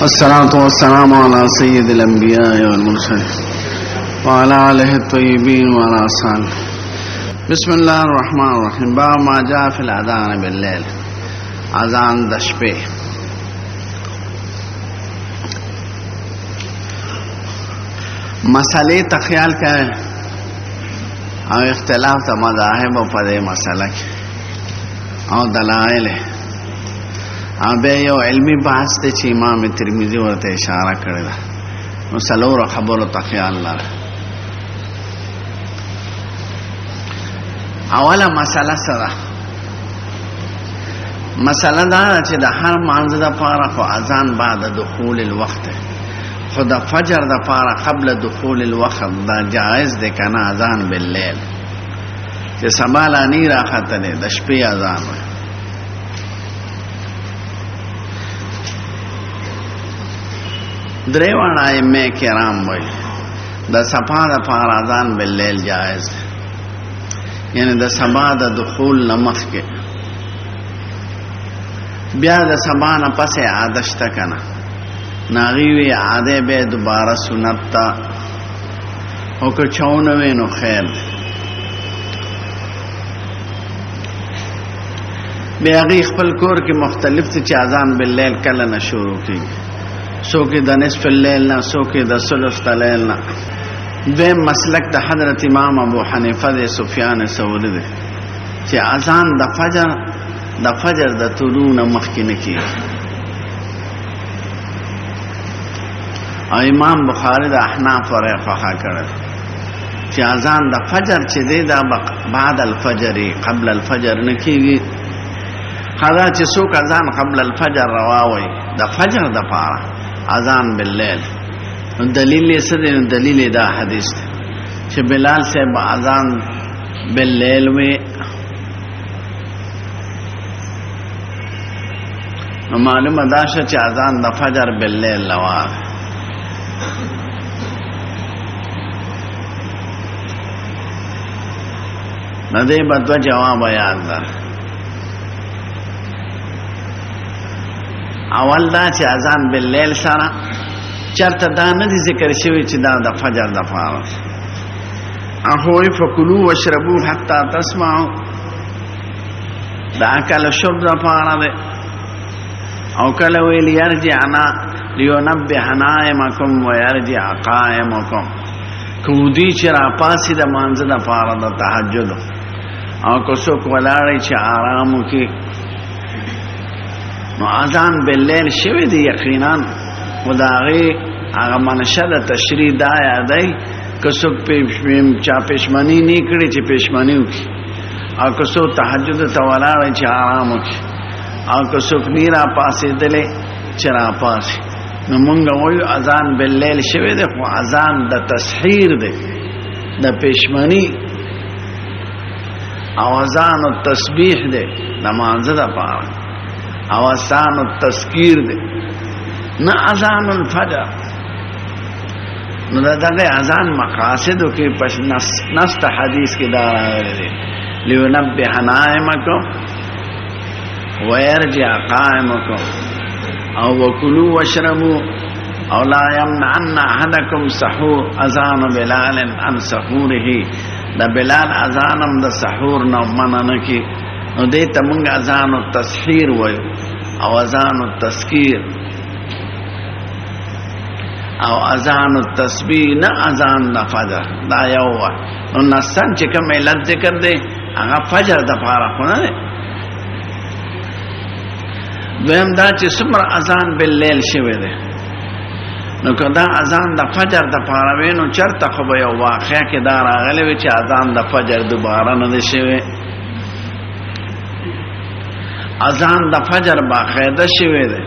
والصلاة والسلام على سيد الأنبياء والمرسلين وعلى آله الطيبين وعلى أصحابه. بسم الله الرحمن الرحيم. باب ما جاء في الأذان بالليل. اذان د شپې. مسئلے ته خیال کړئ او اختلاف د مذاهب په دې مسله کې او دلایل او به یو علمی بحث ته چې امام ترمذی ورته اشاره کړې ده. نو څلور خبرو ته خیال لرئ. اوله مسله سره مسله دا چې د هر مانځ دپاره خو اذان بعد دخول الوقت، خو د فجر دپاره قبل دخول الوقت دا جائز دی که نه؟ اذان باللیل چې سبا لانی راختلی د شپې اذان وي. درې واړه ائمه کرام وایي د سبا دپاره اذان باللیل جائز دی، یعنی د سبا د دخول نه مخکې. بیا د سبا نه پسې عاده شته که نه؟ ناغي وی عاده به دوباره سنت تا او که چاونه وی نو خیر. بیا غي خپل کور کې مختلف چې اذان باللیل کله نه شروع کیږي، څوک د نصف الليل نه، څوک د ثلث الليل نه. دویم مسلک د حضرت امام ابو حنیفه د سفیان ثوری دی چې اذان د فجر د طلوع نه مخکې نه کیږي. او امام بخاری د احناف ورې خوښه کړی چې اذان د فجر چې دی دا بعد الفجر قبل الفجر نه کیږي. هغه چې څوک اذان قبل الفجر رواوي د فجر د پاره اذان باللیل، دلیل یې څه دی؟ دلیل یې دا حدیث دی چې بلال صاحب اذان باللیل وی. نو معلومه دا شوه چې اذان د فجر باللیل لوار. نو دې به دوه جواب یاد لرئ. اول دا چې اذان باللیل سره چرته دا نه دي ذکر شوی چې دا د فجر د پاره. هغوی فکلوا واشربوا حتی تسمعوا دا اکل شرب د پاره دی. او کله ویل یرجعنا لینبه نائمکم ویرجع قائمکم، کودی چې راپاسي د مانځه د پاره د تهجد، او که څوک ولاړی چې آرام وکړي. نو اذان باللیل شوی دی یقینا، خو د هغې هغه منشه د تشریح دا یادی که څوک چا پېشمني نه کړي چې پېشمني وکړي، او که څوک تهجد ته ولاړی چې آرام وکړي، او که څوک نه راپاسېدلی چې راپاسي. نو مونږ وایو اذان باللیل شوی دی، خو اذان د تسحیر دی، د پېشمني او اذان التسبیح دی د مانځه دپاره، او اذان التذکیر دی، نه اذان الفجر. نو دغه اذان مقاصدو کې پس نص حدیث کې دا راغلی دی لینبه نائمکم ويرجع قائمكم او وكلوا واشربوا او لا يمنعن احدكم سحور اذان بلال عن سحوره. دا بلال اذانم د سحور نه مننه کی. نو دې ته موږ اذان التسحیر وایو او اذان التذکیر او اذان التسبیح، نه اذان د فجر. دا یو و. نو نسن چې کوم علت ذکر دی هغه فجر د پاره خو نه دی. دویم دا چې څومره اذان باللیل شوی دی، نو که دا اذان د فجر د پاره وی نو چرته خو به یو واقعه کې دا راغلی وي چې اذان د فجر دوباره نه دی شوی. اذان د فجر باقاعده شوی دی.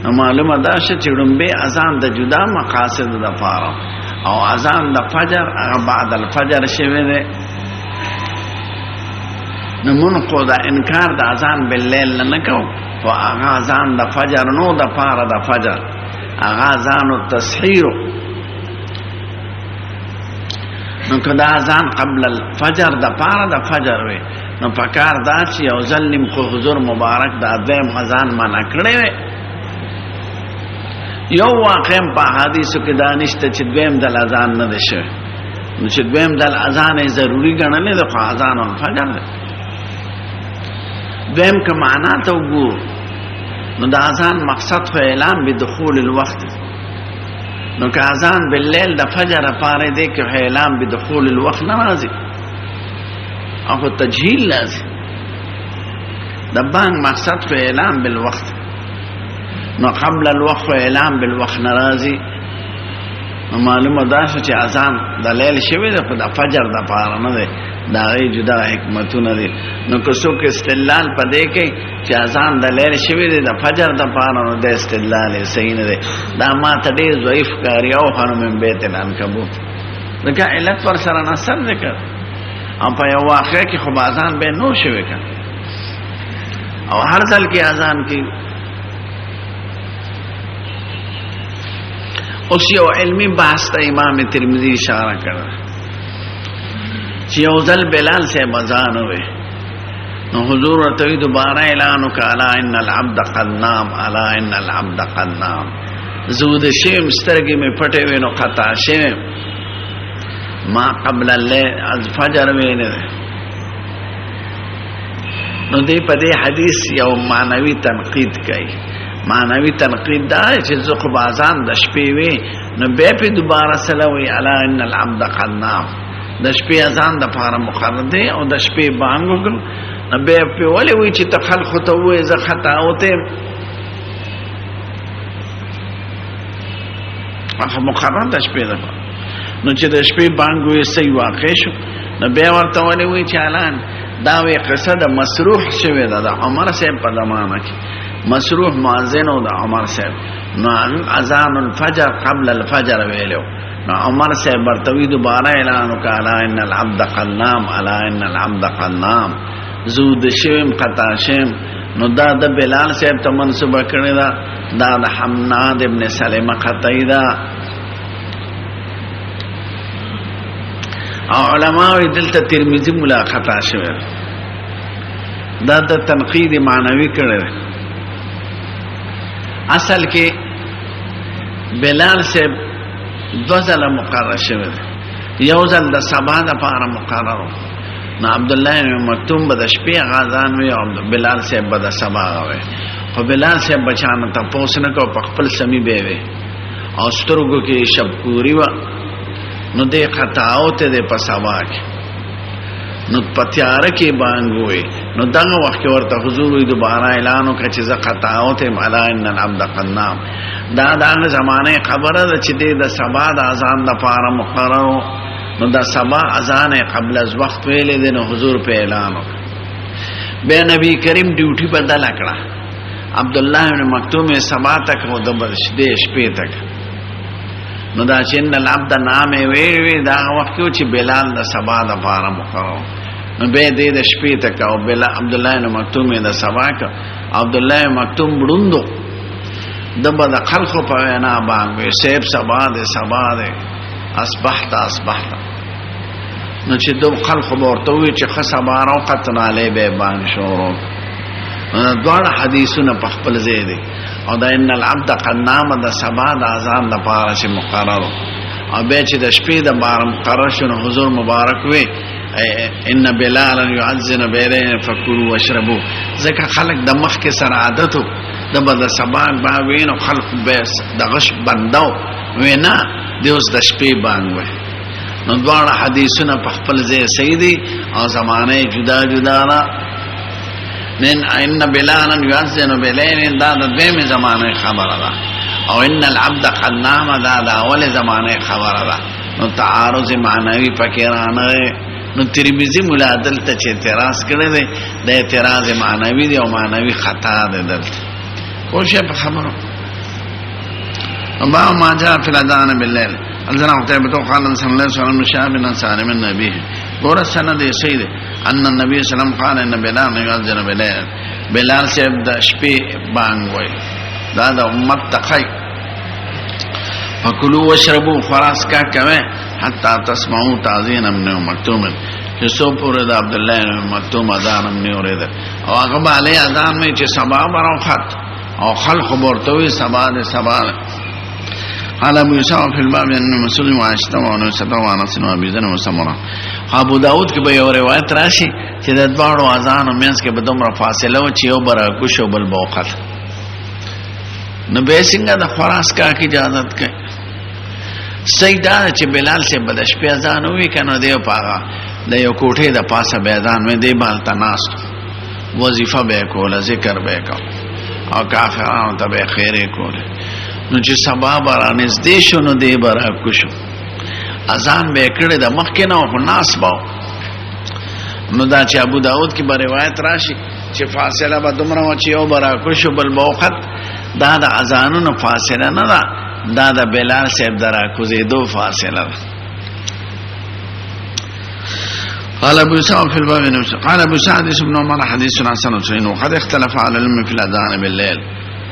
نو معلومه دا شوه چې ړومبی اذان د جدا مقاصدو دپاره، او اذان د فجر هغه بعد الفجر شوی دی. نو مونږ خو دا انکار د اذان باللیل نه کوو، خو هغه اذان د فجر نو د پاره د فجر، هغه اذان التسحیر. نو که دا اذان قبل الفجر د پاره د فجر وي، نو پکار دا چې یو ځل نیم خو حضور مبارک دا دویم اذان منع کړی وي، یو واقعیم په حدیثو کې دانشته چې دویم دل اذان نه دی شوی، نو چې دویم دل اذان یې ضروري ګڼلی دی، خو اذان الفجر دی. دویم که معنا ته وګورو نو د اذان مقصد خو اعلان بدخول الوقت، نو که اذان باللیل د فجر لپاره دی که اعلان بدخول الوقت نه راځي، او خو تجهیل لازم. د بانګ مقصد خو اعلان بالوقت، نو قبل الوقت و اعلام بالوقت نرازی. نو معلومه دا شو چې اذان د لیل شوی دی، خو د فجر د پاره نه دی، دا غي جدا حکمتونه دي. نو که څوک استدلال پدې کوي چې اذان د لیل شوی دی د فجر د پاره، نو د استدلال صحیح نه دی، دا ما ته ډېر ضعیف کاری او خانم من بیت العنکبوت دغه علت پر سره نصر ذکر. او په یو واقع کې خو اذان به نو شوی کړه، او هر ځل کې اذان کې اوس یو علمی بحث ته امام ترمذی اشاره کړه چې یو ځل بلال سے اذان وې، نو حضور ورته دوباره اعلان وکړه ان العبد قد نام، الا ان العبد قد نام. زود شیم سترګې مې پټې وې نو خطا شیم، ما قبل الليل الفجر وینه. نو دې په دې حدیث یو معنوي تنقید کوي. معنوی تنقید دا چې زه خو اذان د شپې وې، نو بیا په دوباره سلوي الا ان العبد قد نام، د شپې اذان د پاره مقرر دی او د شپې بانګ وکړ، نو بیا په ولې وی چې تخلخ ته وې زه خطا اوته هغه مقرر د شپې ده، نو چې د شپې بانګ وې صحیح واقع شو، نو بیا ورته ولې وی چې اعلان دا وی قصه د مسروح شوی ده د عمر صاحب په زمانه کې. مسروح مؤذن او د عمر صاحب، نو اذان الفجر قبل الفجر ویلو، نو عمر صاحب برتوی دوباره اعلان وکړه ان العبد قد نام، الا ان العبد قد نام. زود شیم قطع شیم، نو دا د بلال صاحب ته منسوب کړی دا، دا د حماد ابن سلمہ قطعی دا. او علماء دلته ترمذی ملاقات شوی، دا د تنقید معنوي کړی. اصل کې بلال سے دو ځله مقرر شوی دی، یو ځل د سبا د پاره مقرر، نو عبد الله بن مکتوم به د شپې اذان وی او بلال سے به د سبا وی، خو بلال سے بچانه تاسو نه کو په خپل سمي به وی او سترګو کې شبکوري و، نو دې خطاو ته د پساوا کې، نو پتیار کې بانګوي، نو دغه وخت ورته حضور دوباره اعلان وکړ چې زه خطاو ته الا ان العبد قد نام. دا دغه زمانه خبره ده چې د سبا د اذان د پاره مقرر، نو د سبا اذان قبل از وخت ویلې دي، نو حضور په اعلان وکړ. به نبی کریم ډیوټي بدل کړه، عبد الله بن مکتوم سبا تک او د شپې تک، نو دا چې ان العبد نام وی دا وخت چې بلال د سبا د پاره مقرر، نو به دې د شپې تک او بل عبد الله بن مکتوم د سبا ک عبد الله بن مکتوم بډوندو دبا د خلق په وینا باندې سیب سبا د اصبحت نو چې دو خلق ورته وی چې خصبا راوقتن علی به باندې شورو. دوه حدیثونه په خپل ځای دي، او دا ان العبد قد نام د سبا د اذان د پاره چې مقرر، او به چې د شپې د بار مقرر شونه حضور مبارک وي ان بلال يعذن بينه فكلوا واشربوا. ځکه خلق د مخ کې سره عادتو د بد سبا با وینو خلق به د غش بندو وینا د اوس د شپې باندې. نو دواړه حدیثونه په خپل ځای صحیح دي او زمانه جدا جدا را من ان بلالا يعذن بليل دا د دویمه زمانه خبره ده، او ان العبد قد نام دا د اول زمانه خبره ده. نو تعارض معنوي پکې رانه، نو ترمذی ملادل ته چې اعتراض کړی دی د اعتراض معنوي دی او معنوي خطا ده دلته کوشه په خبرو. اما ما جاء في الاذان بالليل الذين قتبوا قال صلى الله عليه وسلم شاب بن سالم النبي ګور سند سید ان النبي صلی الله علیه وسلم قال ان بلال يؤذن بالليل، بلال صاحب د شپې بانګ وای، دا د امت تخای فکلوا واشربوا فراس کا کوي حتا تسمعوا تعذين ابن مکتوم، چې سو پورې د عبد الله بن مکتوم اذان هم نه اورید، او هغه علی اذان می چې سبا براو خط او خلق ورته وي سبا د سبا قال ابو يوسف في الباب ان مسلم وعائشة وانس وانس وابي ذر وسمره. ابو داود کې به یو روایت راشي چې د دوړو اذان او مینس کې به دومره فاصله و چې یو بر کو شو بل بوقت نو به څنګه د خراس کا کی اجازه کوي. سیدا چې بلال سے بدش په اذان وی کنه دیو پاغا د یو کوټه د پاسه به اذان مې دی بال تناس وظیفه به کوله ذکر به کو او کافرانو ته به خیره کوله. نو چې سبا بارانز دې شنو دی برا کوشو اذان به کړه د مخکې نه او ناس باو. نو دا چې ابو داود کې به روایت راشي چې فاصله به دومره و چې یو برا کوشو بل بوقت دا د اذانونو فاصله نه ده دا د بلال صاحب درا کوزیدو فاصله ده. قال ابو يوسف في الباب نفسه قال ابو سعد بن عمر حديث حسن صحيح وقد اختلف على العلم في الاذان بالليل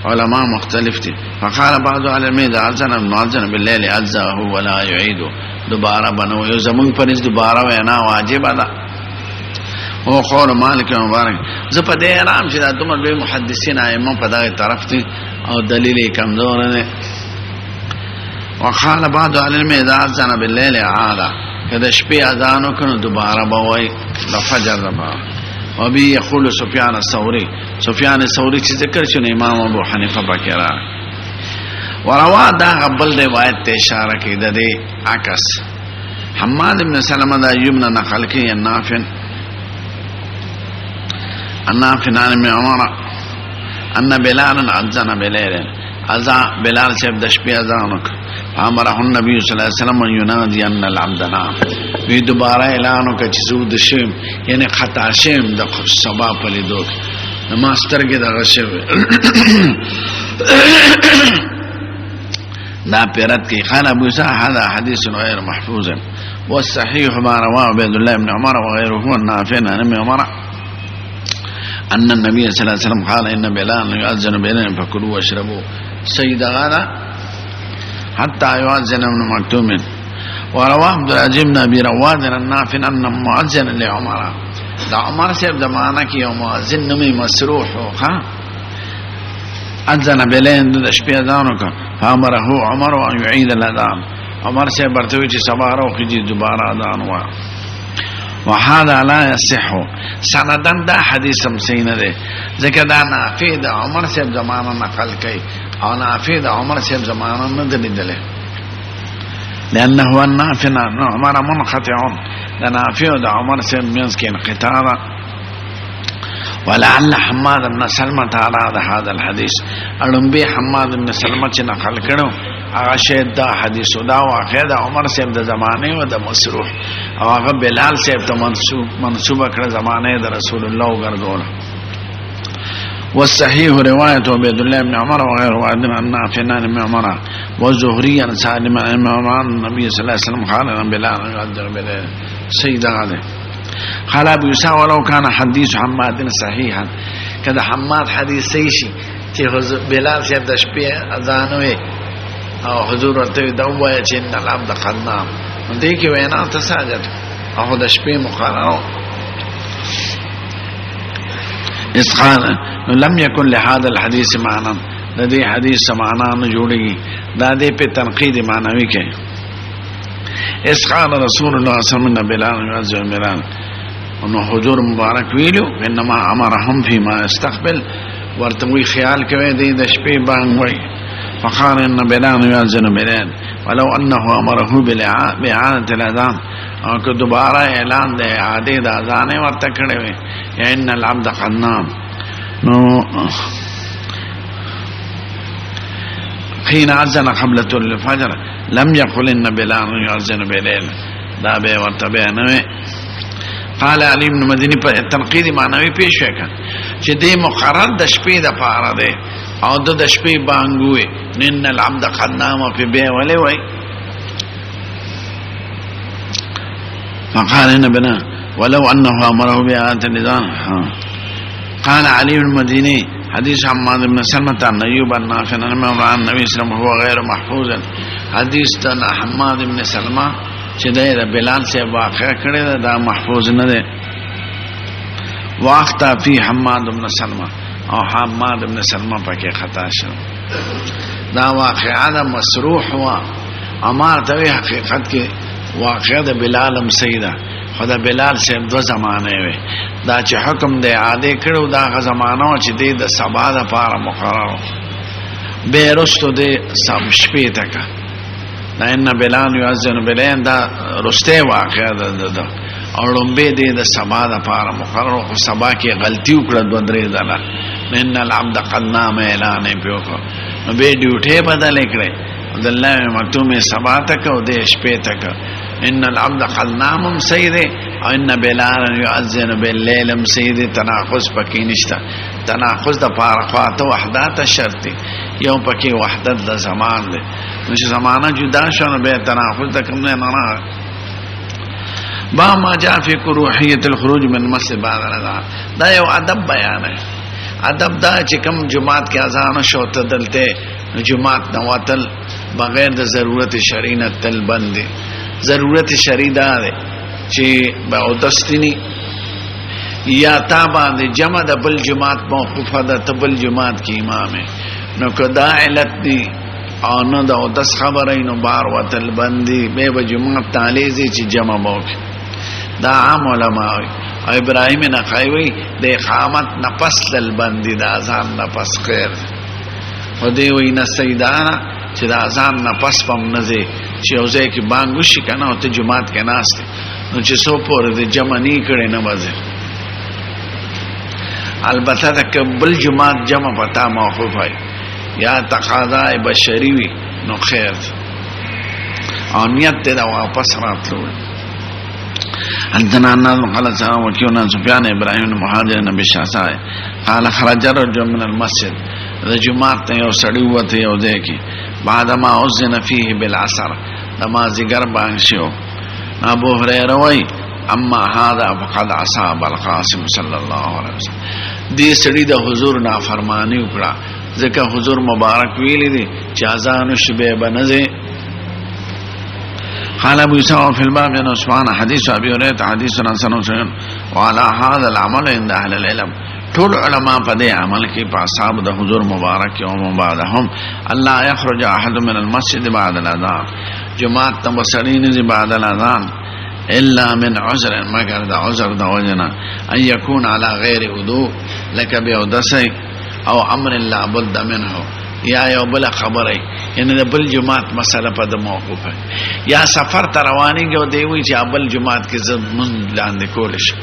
علماء مختلف تھی. فقال بعض اهل العلم اذا اذن المؤذن بالليل اجزاه ولا يعيد دوباره بنو یو زمون پرز دوباره وینا واجب ده. او قول مالک مبارک زپه دې آرام چې دا دومره لوی محدثین ائمه په دغه طرف دي او دلیل کمزور نه. وقال بعض اهل العلم اذا اذن بالليل اعاده کله شپې اذان وکړو دوباره به وای د فجر ربا. وبي يقول سفيان الثوري چې ذکر شنو امام ابو حنیفه بکرا وروا دا قبل روایت ته اشاره کوي د دې عکس. حماد بن سلمہ دا ایوب نه نقل کوي النافع عن عمر ان بلال اذن بليل اذان بلال سے د شپې اذان وکړ. امره النبي صلی الله علیه وسلم ينادي ان العبد نام وی دوباره اعلان وکړ چې زود شیم یعنی خطا شیم د سبا په لیدو ماستر کې دغه شوی دا پیرت کې خان ابو سعد هذا حديث غير محفوظ والصحيح ما رواه عبد الله بن عمر وغيره النافع عن ابن عمر ان النبي صلى الله عليه وسلم قال ان بلال يؤذن بينهم فكلوا واشربوا سيد هذا حتى يؤذن ابن مكتوم. ورواه عبد العزيز بن ابي رواد النافع ان مؤذن لعمر دا عمر سے زمانہ کی مؤذن نمی مسروح ها اذن بلين د شپې اذان وکړ. فامره عمر ان يعيد الاذان عمر سے برتوي چې سبا راوخی دوباره اذان وا. وهذا لا يصح سندن دا حدیث هم صحیح نه دی ځکه دا نافع د عمر صاحب زمانه نقل کوي او نافع د عمر صاحب زمانه نه دی لیدل لانه النافع عمر منقطع دا نافع د عمر صاحب مینس کې انقطاع. ولعل حماد بن سلمة على هذا الحديث اړم به حماد بن سلمة چې نقل کړو هغه شهید دا حدیث دا واقع د عمر صاحب د زمانه او د مسروح او هغه بلال صاحب ته منسوب کړ زمانه د رسول الله وګرځول. والصحيح روايه عبد الله بن عمر وغير واحد عن نافع بن عمر والزهري عن سالم بن عمر النبي صلى الله عليه وسلم قال بلال يؤذن بليل سيد هذا. قال ابو يوسف ولو كان حديث حماد صحيحا كذا حماد حديث صحیح شي چې بلال صاحب د شپې اذان وي او حضور ورته دا وایي چې ان العبد قد نام دې کې وینا تساجد او د شپې مقرره اسقال لم يكن لهذا الحديث معنى لدي حديث معنى نه جوړي دا دې په تنقید معنوي کې. اسقال رسول الله صلى الله عليه وسلم بلال يؤذن بلال انه حضور مبارک ویلو انما امرهم فيما يستقبل ورتوي خیال کوي د شپې باندې وای. فقال ان بلال يؤذن بلال ولو انه امره باعاده الاذان او که دوباره اعلان د اعاده د اذان ورته کړی وي ان العبد قد نام نو حين اذن قبل طلوع الفجر لم يقل ان بلال يؤذن بليل دا به ورته نه. قال علي بن مديني په تنقید معنوي پیش وکړ چې دې مقرر د شپې د پاره ده او د شپې بانګوي ان العبد قد نام في بي ولي وي. فقال ان بنا ولو انه امره بآيات الاذان. قال علي بن المديني حديث حماد بن سلمة عن ايوب النافع عن النبي صلى الله عليه وسلم هو غير محفوظ. حديث د حماد بن سلمة چې د بلال سے واقع کړی دا محفوظ نه ده. واخطا فی حماد بن سلمة او حماد بن سلمة پکې خطا شو. دا واقعا دا مسروح وا امار توی حقیقت کې واقعا دا بلالم سیدہ خدا بلال صاحب دو زمانه وي دا چې حکم دی عاده کړو دا غ زمانہ چې دی د سبا د پاره مقرر به رستو دی سب شپې تک دا ان بلال یؤذن بلین دا رسته واقعا دا اولمبه دی د سبا د پاره مقرر خو سبا کې غلطي وکړه دو درې ځله ان العبد قد نام اعلان پیوکو نو به ډیوټه بدل کړي د الله مکتومه سبا تک او د شپې تک ان العبد قد نام سید او ان بلال يؤذن بالليل سید تناقض پکې نشته تناقض د پاره وحدت شرط یو پکې وحدت د زمان دی نو چې زمانہ جدا شونه به تناقض د کوم نه با ما جاء في روحيه الخروج من مسجد بعد الاذان دا یو ادب بیان ہے ادب دا چې کوم جمعات کې اذان شو ته دلته جمعات نواتل بغیر د ضرورت شرعی نه تل بند ضرورت شرعی دا ده چې به دستنی یا تا باندې جمع د بل جماعت موقوفه ده ته بل جماعت کې امام نو کدا علت دی او نو دا دس خبره نو بار وتل بندي به جماعت تعلیزی چې جمع موک دا عام علماء او ابراهیم نخعی د اقامت نفس دل بندي د اذان نفس خیر و دی وی نسیدانا چې د اذان نفس پم نزه چې اوځي کې بانګ وشي کنه او ته جماعت کې ناشته نو چې سو پور د جمع نه کړي نه وځي البته د قبل جماعت جمع پتا موقوف ہے یا تقاضا بشری وی نو خیر او نیت ته دا واپس راتلو عندنا نظم قال سلام وكيونا سفيان ابراهيم المهاجر نبي شاسای قال خرج رجل من المسجد د جمعه یو سړی وته یو ځکه بعد ما اذن فيه بالعصر نمازګر باندې شو ابو هريره وای اما هذا فقد اصاب القاسم صلى الله عليه وسلم دې سړی د حضور نافرمانی وکړه ځکه حضور مبارک ویلي دي چې اذان شبه بنځه قال ابو يسوع في الباب عن عثمان حديث ابي هريره حديث حسن صحيح وعلى هذا العمل عند اهل العلم ټول علماء په دې عمل کې په اصحاب د حضور مبارک او بعدهم الله يخرج احد من المسجد بعد الاذان جماعت تمسرين بعد الاذان الا من عذر مگر د عذر د وجنا ان يكون على غير وضوء لك بودسي او امر لا بد منه یا یو بل خبره ان د بل جماعت مسله په د موقوف ہے یا سفر ته رواني جو دی وی چې بل جماعت کې زمون لاندې کول شي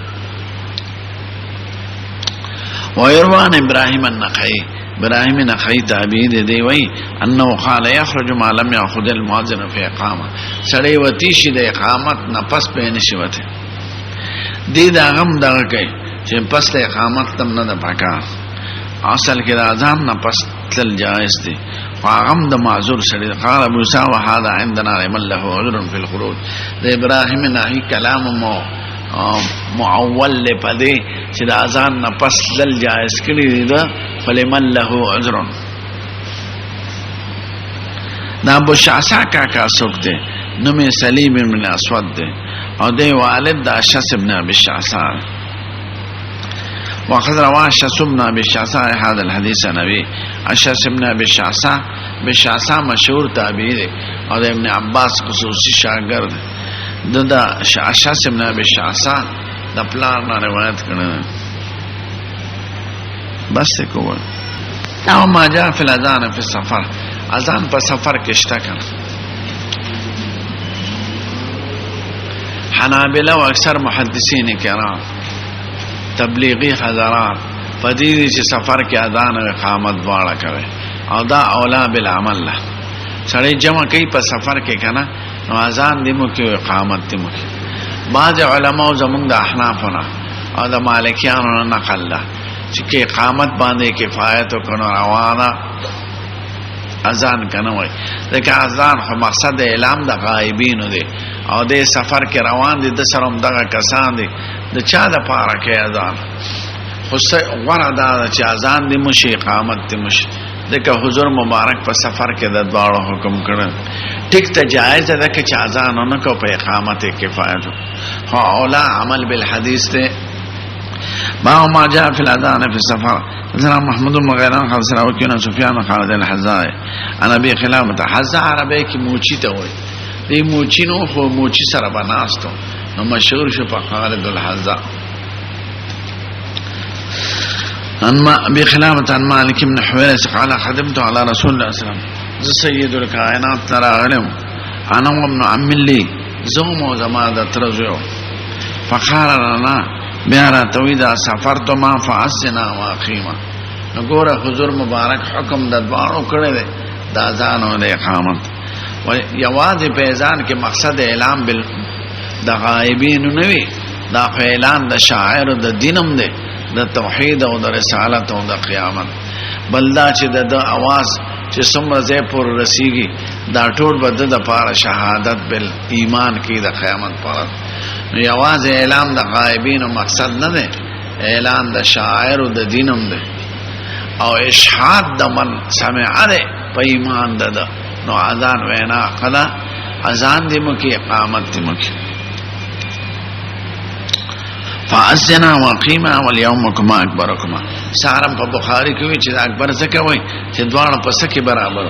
ويروان ابراهيم النخعي ابراهيم النخعي تابعی دی وی انه قال يخرج ما لم ياخذ المؤذن في اقامه سړی وتی شي د اقامت نه پس په نشي وته دی دا غم دا کوي چې پس د اقامت تم نه پکا اصل کې اذان نه پس تل جائز دي فغم د معذور سره قال ابو سعد وهذا عندنا لمن له عذر في الخروج د ابراهيم نهي كلام معول لپاره چې د اذان نه پس تل جائز کړي دا فلمن له عذر دا ابو شعثا کا څوک دي نومه سلیم بن اسود دي او دی والد د اشعث ابن ابي شعثا وقد رواه اشعث بن ابي شعثا هذا الحديث نبي اشعث بن ابي شعثا مشهور تابعی دی او د ابن عباس خصوصي شاګرد د اشعث بن ابي شعثا د پلار نه روایت کړه بس کوول او ما جاء في الاذان في السفر اذان په سفر کې شته کنه حنابلة او اکثر محدثین کرام تبلیغی حضرات پدې چې سفر کې اذان او اقامت دواړه کوي او دا اولا بالعمل له سړی جمع کوي په سفر کې کنه نو اذان دې مو کې اقامت دې مو کې بعض علماء زمونږ د احنافونه او د مالکیانو نقل له چې کې اقامت باندې کفایت او کنه روانه اذان کنه وای ځکه اذان خو مقصد اعلام د غایبین دی او د سفر کې روان دي د سرم دغه کسان دي د چا د پاره کې اذان خو وردا چې اذان دی مشي اقامت دی مشي ځکه حضور مبارک په سفر کې د دواړو حکم کړل ټیک ته جایز ده چې اذان نه کو په اقامت کفایت خو اولا عمل بالحدیث ته باب ما جاء في الاذان في السفر. حدثنا محمود بن غيلان حدثنا وكيع سفيان خالد الحذاء انا ابي خلامه حذاء عربی کی موچی ته وای دی موچی نو خو موچی سره بناستو نو مشهور شو په خالد الحذاء. ان ابي خلامه عن مالك بن حويرث قال خدمت على رسول الله صلى الله عليه وسلم سيد الكائنات ترى علم انا وابن عم لي زوم زما ترزو فقال لنا بیا تویدا سفرت ما فاسنا واقیما. نګوره حضور مبارک حکم د دوانو کړی دی د اذان او د اقامت و یواز په اذان کې مقصد اعلان بل د غایبین نه وی دا اعلان د شاعر د دینم دی د توحید او د رسالت او د قیامت بلدا چې د اواز چې څومره ځای پر رسیږي دا ټول بد د پاره شهادت بل ایمان کې د قیامت پاره نو یواز اعلان د غایبین او مقصد نه دی اعلان د شاعر او د دینم دی او اشهاد د من سمع ده په ایمان ده نو اذان وینا قدا اذان دی مو کې اقامت دی مو کې فاسنا وقیما والیومکما اکبرکما. سارم په بخاری کې وی چې اکبر څه کوي چې دوه په سکه برابر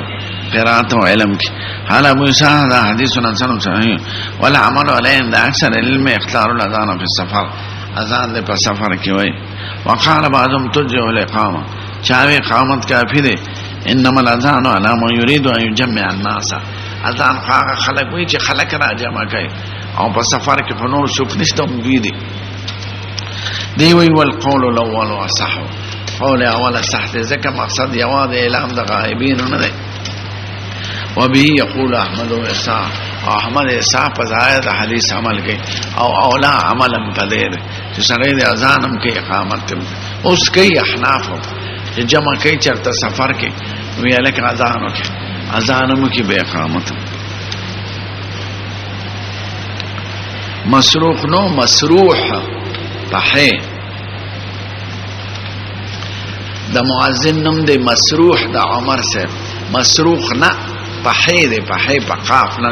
قرات او علم کې. حال ابو اسحاق دا حدیث حسن صحیح ولا عمل علیهم دا اکثر علم اختار الاذان فی السفر اذان دې په سفر کې وای. وقال بعضهم تجه الاقامه چاوی اقامت کافی دی انما الاذان على ما يريد ان يجمع الناس. اذان خلق وی چې خلق را جمع کوي او په سفر کې په نور څوک نشته دوی دي دی وی والقول الاول اصح. قول اول صح دی ځکه مقصد یواد اعلان د غایبین نه دی. وبه يقول احمد و اسحاق احمد اسحاق په ځای د حدیث عمل کوي او اولا عملا پدې چې سره د اذانم کې اقامت اوس کوي احناف چې جمع کوي چرته سفر کې ویل کې اذان وکي اذانم کې به اقامت. مسروح نو مسروح پخې د مؤذن نوم دی مسروح د عمر سے مسروح نه پخې دی پخې په قاف نه